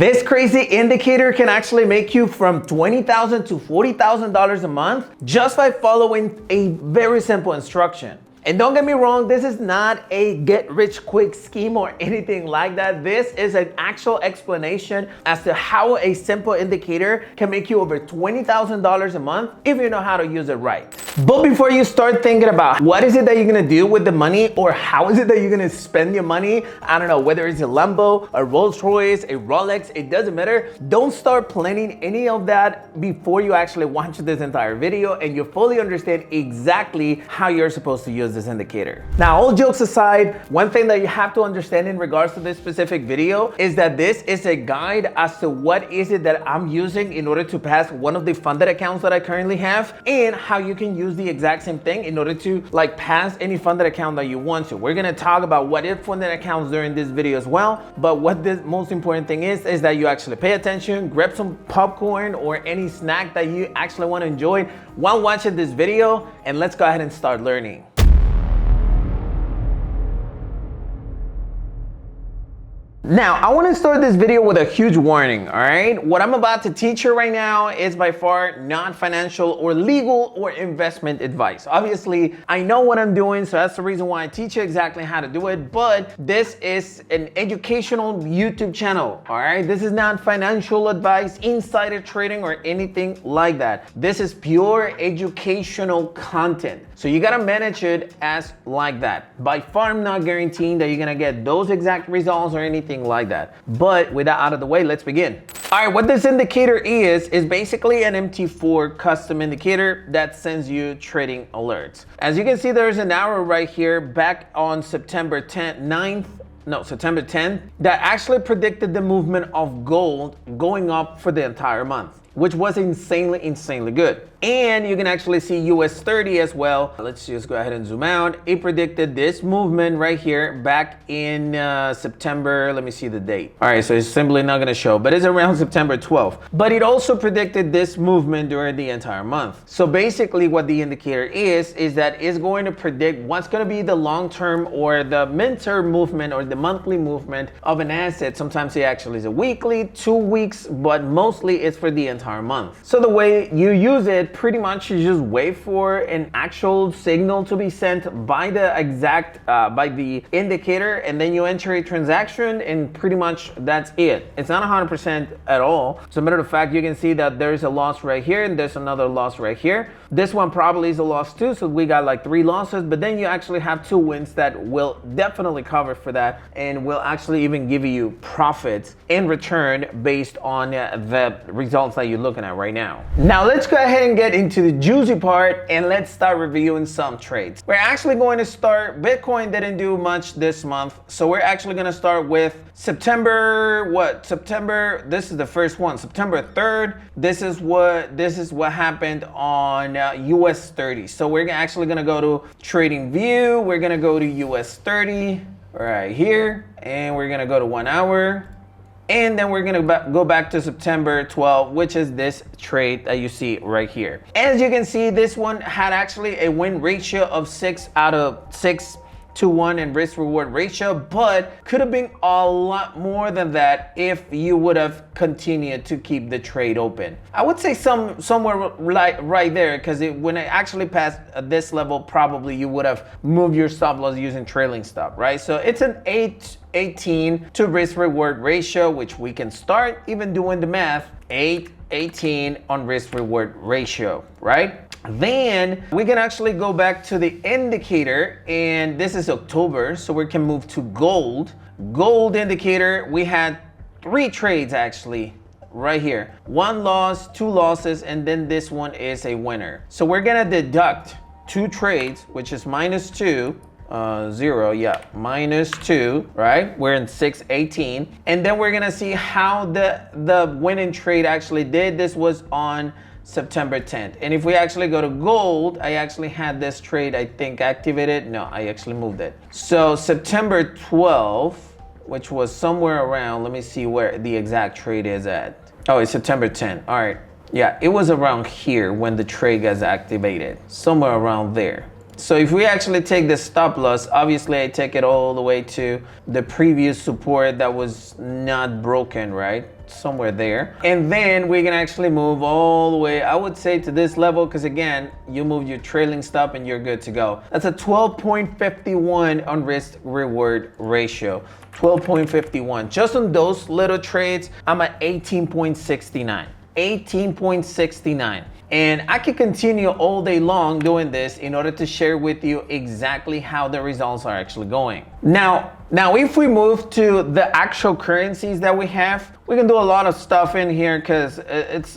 This crazy indicator can actually make you from $20,000 to $40,000 a month just by following a very simple instruction. And don't get me wrong, this is not a get-rich-quick scheme or anything like that. This is an actual explanation as to how a simple indicator can make you over $20,000 a month if you know how to use it right. But before you start thinking about what is it that you're gonna do with the money or how is it that you're gonna spend your money, I don't know, whether it's a Lambo, a Rolls Royce, a Rolex, it doesn't matter. Don't start planning any of that before you actually watch this entire video and you fully understand exactly how you're supposed to use this indicator. Now, all jokes aside, one thing that you have to understand in regards to this specific video is that this is a guide as to what is it that I'm using in order to pass one of the funded accounts that I currently have and how you can use the exact same thing in order to pass any funded account that you want to. We're gonna talk about what if funded accounts during this video as well, but what the most important thing is that you actually pay attention, grab some popcorn or any snack that you actually want to enjoy while watching this video, and let's go ahead and start learning. Now, I want to start this video with a huge warning, all right? What I'm about to teach you right now is by far not financial or legal or investment advice. Obviously, I know what I'm doing, so that's the reason why I teach you exactly how to do it, but this is an educational YouTube channel, all right? This is not financial advice, insider trading, or anything like that. This is pure educational content. So you gotta manage it as like that. By far, I'm not guaranteeing that you're gonna get those exact results or anything like that. But with that out of the way, let's begin. All right, what this indicator is basically an MT4 custom indicator that sends you trading alerts. As you can see, there's an arrow right here back on September 10th that actually predicted the movement of gold going up for the entire month, which was insanely good. And you can actually see US 30 as well. Let's just go ahead and zoom out. It predicted this movement right here back in September. Let me see the date. All right, so it's simply not gonna show, but it's around September 12th. But it also predicted this movement during the entire month. So basically what the indicator is that it's going to predict what's gonna be the long-term or the mid-term movement or the monthly movement of an asset. Sometimes it actually is a weekly, 2 weeks, but mostly it's for the entire month. So the way you use it pretty much you just wait for an actual signal to be sent by the exact by the indicator, and then you enter a transaction, and pretty much that's it. It's not 100% at all. As a matter of fact, you can see that there's a loss right here and there's another loss right here. This one probably is a loss too, so we got like 3 losses, but then you actually have 2 wins that will definitely cover for that and will actually even give you profits in return based on the results that you're looking at right now. Now let's go ahead and get into the juicy part and let's start reviewing some trades. We're actually going to start, Bitcoin didn't do much this month, so we're actually going to start with September, this is the first one, September 3rd. This is what happened on US 30. So we're actually going to go to Trading View, we're going to go to US 30 right here, and we're going to go to 1 hour. And then we're gonna go back to September 12, which is this trade that you see right here. As you can see, this one had actually a win ratio of 6 out of 6 to 1 in risk reward ratio, but could have been a lot more than that if you would have continued to keep the trade open. I would say somewhere right there, because when it actually passed this level, probably you would have moved your stop loss using trailing stop, right? So it's an 8:18 to risk reward ratio, which we can start even doing the math, 8:18 on risk reward ratio, right? Then we can actually go back to the indicator, and this is October, so we can move to gold. Gold indicator, we had 3 trades actually right here. 1 loss, 2 losses, and then this one is a winner. So we're gonna deduct 2 trades, which is -2, -2, right? We're in 6:18, and then we're gonna see how the winning trade actually did. This was on September 10th. And if we actually go to gold, I actually had this trade, I think, activated. No, I actually moved it. So September 12th, which was somewhere around, let me see where the exact trade is at. Oh, it's September 10th. All right. Yeah, it was around here when the trade gets activated, somewhere around there. So if we actually take the stop loss, obviously I take it all the way to the previous support that was not broken, right? somewhere there. And then we can actually move all the way, I would say, to this level, because again, you move your trailing stop and you're good to go. That's a 12.51 on risk reward ratio. 12.51. Just on those little trades, I'm at 18.69. 18.69. And I could continue all day long doing this in order to share with you exactly how the results are actually going. Now if we move to the actual currencies that we have, we can do a lot of stuff in here because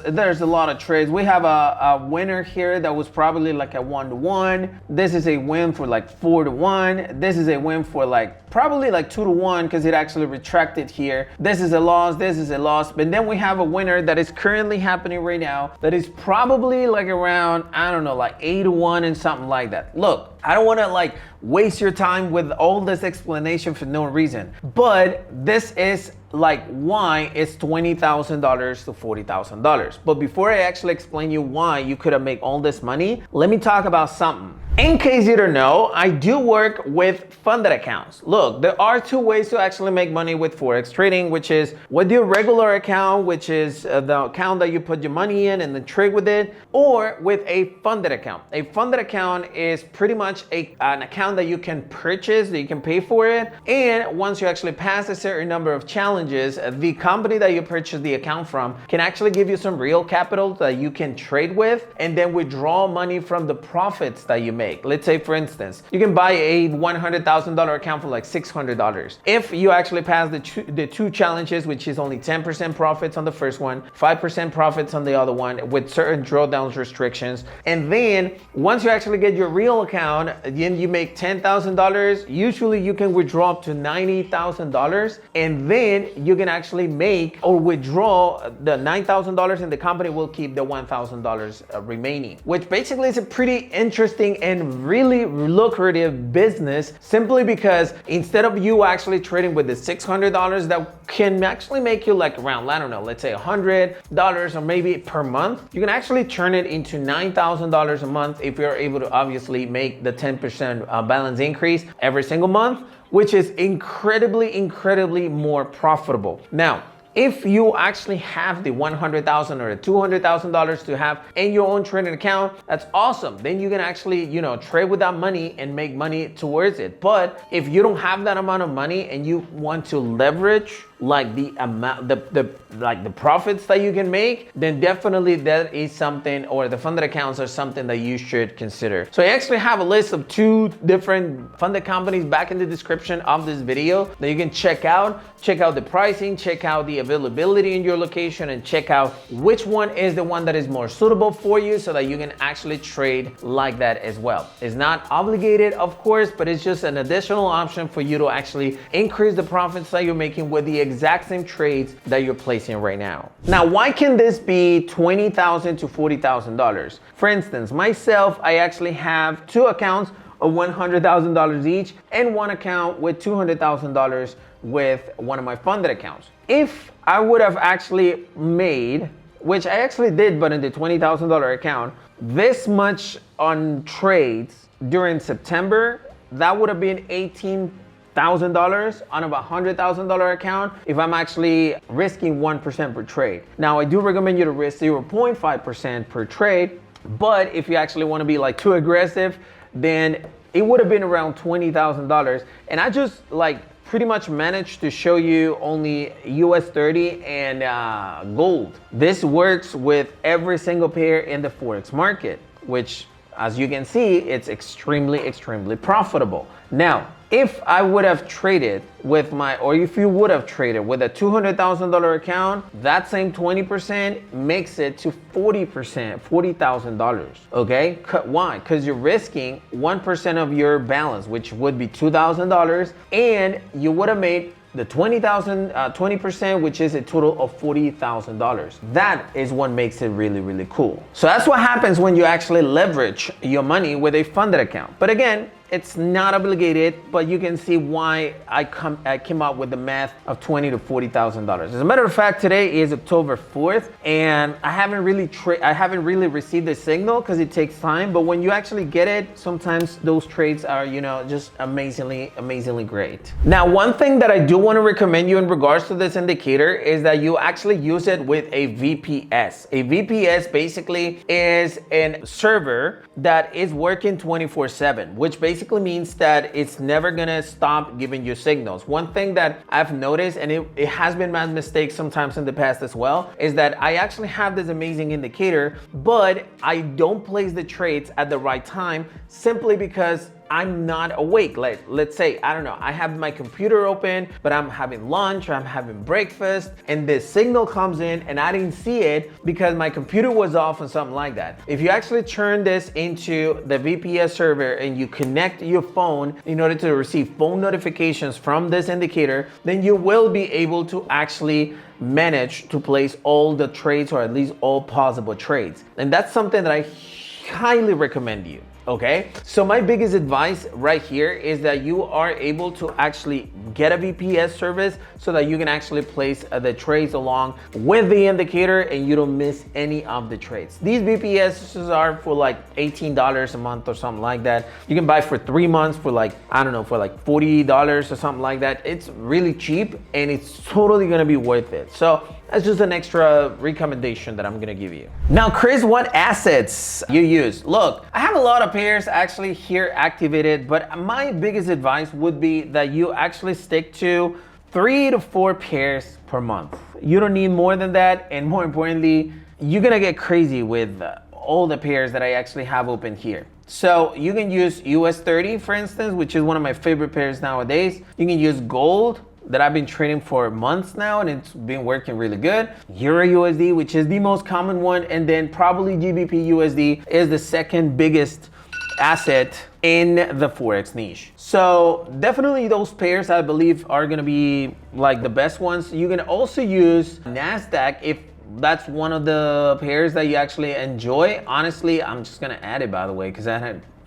there's a lot of trades. We have a winner here that was probably like a 1-to-1. This is a win for like 4-to-1. This is a win for like probably like 2-to-1 because it actually retracted here. This is a loss, this is a loss. But then we have a winner that is currently happening right now that is probably like around, I don't know, like 8-to-1 and something like that. Look, I don't want to like waste your time with all this explanation for no reason, but this is like why it's $20,000 to $40,000. But before I actually explain you why you could have made all this money, let me talk about something. In case you don't know, I do work with funded accounts. Look, there are two ways to actually make money with Forex trading, which is with your regular account, which is the account that you put your money in and then trade with it, or with a funded account. A funded account is pretty much an account that you can purchase, that you can pay for it. And once you actually pass a certain number of challenges, the company that you purchase the account from can actually give you some real capital that you can trade with and then withdraw money from the profits that you make. Let's say, for instance, you can buy a $100,000 account for like $600. If you actually pass the two challenges, which is only 10% profits on the first one, 5% profits on the other one with certain drawdowns restrictions. And then once you actually get your real account, then you make $10,000. Usually you can withdraw up to $90,000 and then you can actually make or withdraw the $9,000 and the company will keep the $1,000 remaining, which basically is a pretty interesting and really lucrative business, simply because instead of you actually trading with the $600 that can actually make you like around, I don't know, let's say $100 or maybe per month, you can actually turn it into $9,000 a month if you're able to obviously make the 10% balance increase every single month, which is incredibly more profitable. Now, if you actually have the $100,000 or the $200,000 to have in your own trading account, that's awesome. Then you can actually, trade with that money and make money towards it. But if you don't have that amount of money and you want to leverage like the amount, the profits that you can make, then definitely that is something, or the funded accounts are something that you should consider. So I actually have a list of 2 different funded companies back in the description of this video that you can check out. Check out the pricing, check out the availability in your location, and check out which one is the one that is more suitable for you so that you can actually trade like that as well. It's not obligated, of course, but it's just an additional option for you to actually increase the profits that you're making with the exact same trades that you're placing right now. Now, why can this be $20,000 to $40,000? For instance, myself, I actually have 2 accounts of $100,000 each and 1 account with $200,000 with one of my funded accounts. If I would have actually made, which I actually did, but in the $20,000 account, this much on trades during September, that would have been $18,000 on a $100,000 account if I'm actually risking 1% per trade. Now, I do recommend you to risk 0.5% per trade, but if you actually want to be like too aggressive, then it would have been around $20,000. And I just pretty much managed to show you only US 30 and gold. This works with every single pair in the Forex market, which, as you can see, it's extremely profitable. Now, if I would have traded with or if you would have traded with a $200,000 account, that same 20% makes it to 40%, $40,000, okay? Why? Because you're risking 1% of your balance, which would be $2,000, and you would have made the 20%, which is a total of $40,000. That is what makes it really cool. So that's what happens when you actually leverage your money with a funded account. But again, It's not obligated, but you can see why I came up with the math of $20,000 to $40,000. As a matter of fact, today is October 4th, and I haven't really received the signal because it takes time. But when you actually get it, sometimes those trades are, just amazingly great. Now, one thing that I do want to recommend you in regards to this indicator is that you actually use it with a VPS. A VPS basically is a server that is working 24/7, which basically means that it's never gonna stop giving you signals. One thing that I've noticed, and it has been my mistake sometimes in the past as well, is that I actually have this amazing indicator, but I don't place the trades at the right time simply because I'm not awake. Like, let's say, I don't know, I have my computer open, but I'm having lunch or I'm having breakfast, and this signal comes in and I didn't see it because my computer was off or something like that. If you actually turn this into the VPS server and you connect your phone in order to receive phone notifications from this indicator, then you will be able to actually manage to place all the trades, or at least all possible trades. And that's something that I highly recommend you. Okay, so my biggest advice right here is that you are able to actually get a VPS service so that you can actually place the trades along with the indicator and you don't miss any of the trades. These VPSs are for like $18 a month or something like that. You can buy for 3 months for like, I don't know, for like $40 or something like that. It's really cheap and it's totally gonna be worth it. So that's just an extra recommendation that I'm gonna give you. Now, Chris, what assets you use? Look, I have a lot of pairs actually here activated, but my biggest advice would be that you actually stick to 3 to 4 pairs per month. You don't need more than that, and more importantly, you're gonna get crazy with all the pairs that I actually have open here. So you can use US 30, for instance, which is one of my favorite pairs nowadays. You can use gold, that I've been trading for months now, and it's been working really good. Euro USD, which is the most common one, and then probably GBP USD is the second biggest asset in the Forex niche. So definitely those pairs I believe are gonna be like the best ones. You can also use NASDAQ if that's one of the pairs that you actually enjoy. Honestly, I'm just gonna add it, by the way, because I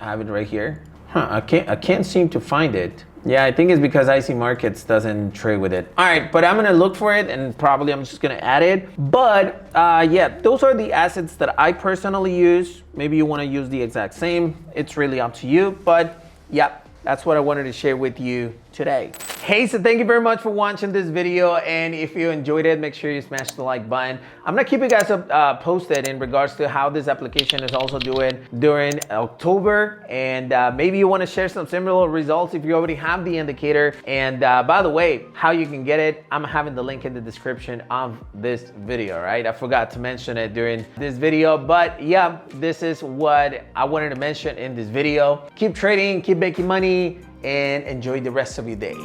have it right here. I can't seem to find it. Yeah, I think it's because IC Markets doesn't trade with it. All right, but I'm gonna look for it and probably I'm just gonna add it. But yeah, those are the assets that I personally use. Maybe you wanna use the exact same. It's really up to you, but yeah, that's what I wanted to share with you today. Hey, so thank you very much for watching this video, and if you enjoyed it, make sure you smash the like button. I'm gonna keep you guys posted in regards to how this application is also doing during October, and maybe you want to share some similar results if you already have the indicator. And by the way, how you can get it, I'm having the link in the description of this video, right? I forgot to mention it during this video, but yeah, this is what I wanted to mention in this video. Keep trading, keep making money, and enjoy the rest of your day.